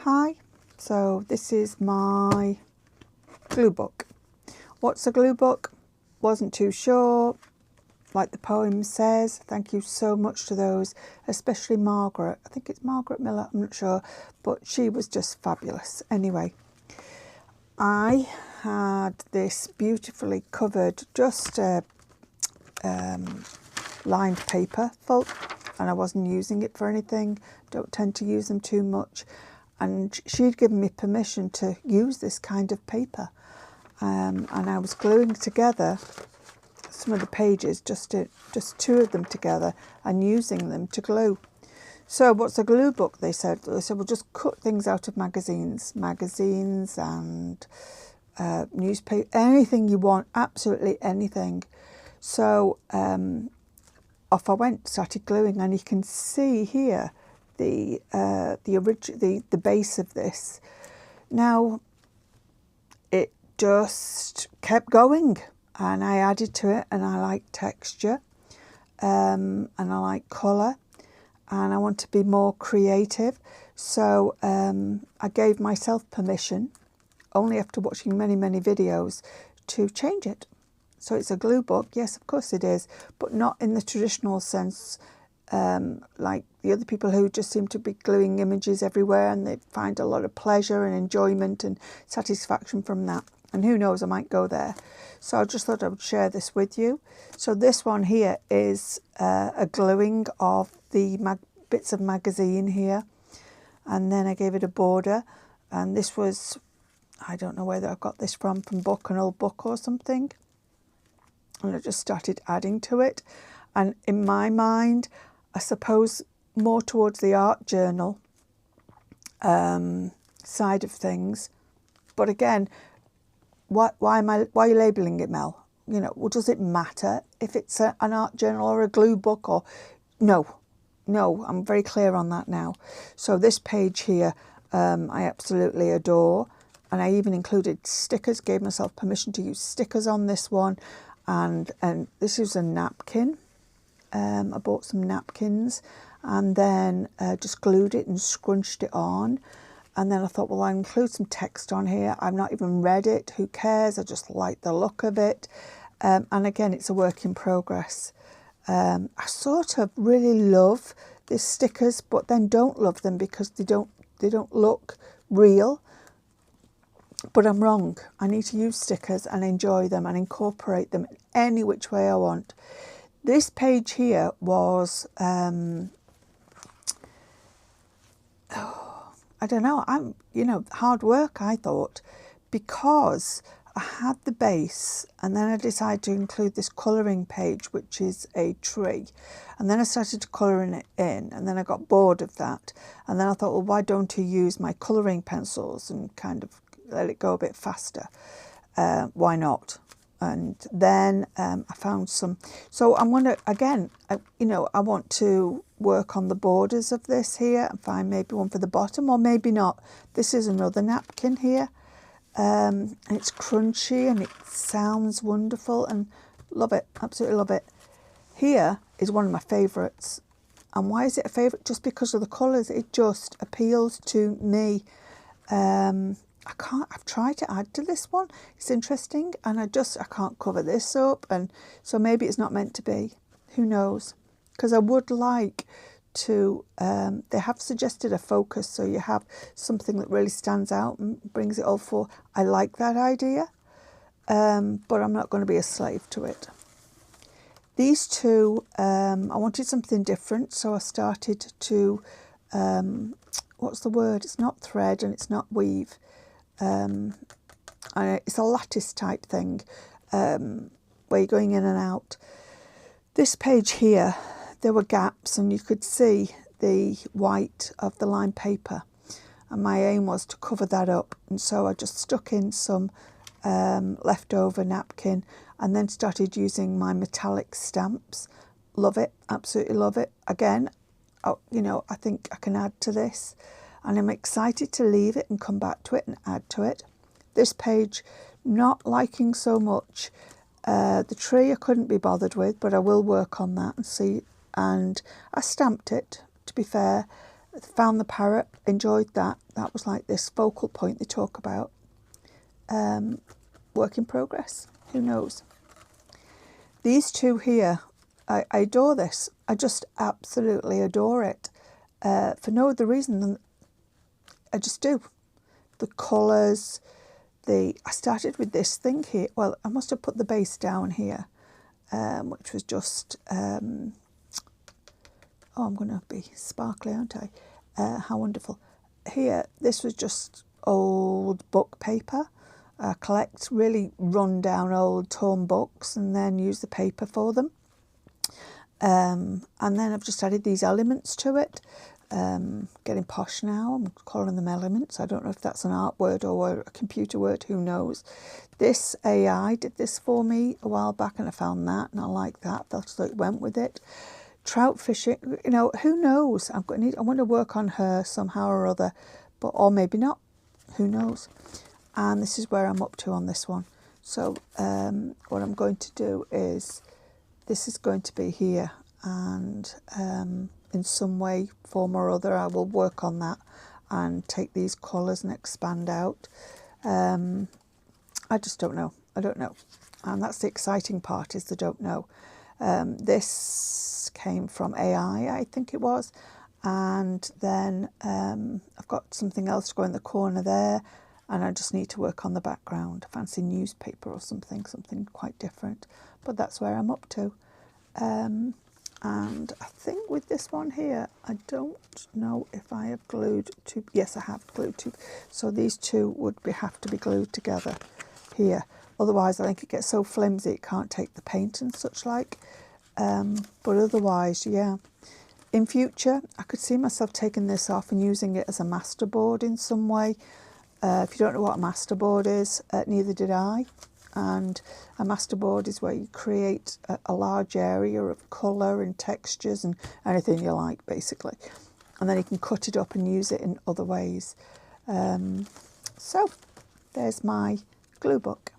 Hi, so this is my glue book. What's a glue book? Wasn't too sure. Like the poem says, thank you so much to those, especially Margaret. I think it's Margaret Miller, I'm not sure, but she was just fabulous. Anyway, I had this beautifully covered, just lined paper full, and I wasn't using it for anything. Don't tend to use them too much. And she'd given me permission to use this kind of paper. And I was gluing together some of the pages, just two of them together, and using them to glue. So what's a glue book, they said. They said, well, just cut things out of magazines and newspaper, anything you want, absolutely anything. So off I went, started gluing, and you can see here the base of this. Now it just kept going, and I added to it, and I like texture, and I like colour, and I want to be more creative. So I gave myself permission, only after watching many videos, to change it. So it's a glue book, yes, of course it is, but not in the traditional sense, like the other people who just seem to be gluing images everywhere, and they find a lot of pleasure and enjoyment and satisfaction from that. And who knows, I might go there. So I just thought I would share this with you. So this one here is a gluing of the bits of magazine here, and then I gave it a border, and this was, I don't know whether I got this from an old book or something. And I just started adding to it. And in my mind, I suppose more towards the art journal side of things. But again, why are you labelling it, Mel? You know, well, does it matter if it's an art journal or a glue book? Or no, I'm very clear on that now. So this page here, I absolutely adore. And I even included stickers, gave myself permission to use stickers on this one. And this is a napkin. I bought some napkins, and then just glued it and scrunched it on. And then I thought, well, I'll include some text on here. I've not even read it. Who cares? I just like the look of it. And again, it's a work in progress. I sort of really love these stickers, but then don't love them because they don't look real. But I'm wrong. I need to use stickers and enjoy them and incorporate them in any which way I want. This page here was, I don't know, hard work, I thought, because I had the base, and then I decided to include this colouring page, which is a tree. And then I started to colouring it in, and then I got bored of that. And then I thought, well, why don't you use my colouring pencils and kind of let it go a bit faster? Why not? And then I found some. So I'm going to, again, I want to work on the borders of this here and find maybe one for the bottom, or maybe not. This is another napkin here. And it's crunchy and it sounds wonderful, and love it, absolutely love it. Here is one of my favourites. And why is it a favourite? Just because of the colours. It just appeals to me. I've tried to add to this one. It's interesting, and I can't cover this up, and so maybe it's not meant to be. Who knows? Because I would like to, they have suggested a focus, so you have something that really stands out and brings it all forward. I like that idea, but I'm not going to be a slave to it. These two, I wanted something different, so I started to, what's the word? It's not thread and it's not weave. It's a lattice type thing, where you're going in and out. This page here, there were gaps, and you could see the white of the lined paper, and my aim was to cover that up, and so I just stuck in some leftover napkin, and then started using my metallic stamps. Love it, absolutely love it. Again, I think I can add to this, and I'm excited to leave it and come back to it and add to it. This page, not liking so much. The tree I couldn't be bothered with, but I will work on that and see. And I stamped it, to be fair. Found the parrot, enjoyed that. That was like this focal point they talk about. Work in progress, who knows. These two here, I adore this. I just absolutely adore it. For no other reason than I just do. The colours, I started with this thing here. Well, I must have put the base down here, which was just, oh, I'm going to be sparkly, aren't I? How wonderful. Here, this was just old book paper. Collect really run down old torn books and then use the paper for them. And then I've just added these elements to it. Getting posh now, I'm calling them elements. I don't know if that's an art word or a computer word, who knows. This AI did this for me a while back and I found that and I like that. That's what went with it. Trout fishing, you know, who knows? I want to work on her somehow or other, or maybe not, who knows. And this is where I'm up to on this one. So what I'm going to do is, this is going to be here, and in some way, form or other, I will work on that and take these colours and expand out. I just don't know. I don't know. And that's the exciting part, is the don't know. This came from AI, I think it was. And then I've got something else to go in the corner there. And I just need to work on the background. Fancy newspaper or something quite different. But that's where I'm up to. And I think with this one here, I don't know if I have glued two. Yes, I have glued two. So these two would have to be glued together here. Otherwise, I think it gets so flimsy it can't take the paint and such like. But otherwise, yeah. In future, I could see myself taking this off and using it as a masterboard in some way. If you don't know what a masterboard is, neither did I. And a masterboard is where you create a large area of colour and textures and anything you like, basically. And then you can cut it up and use it in other ways. So there's my glue book.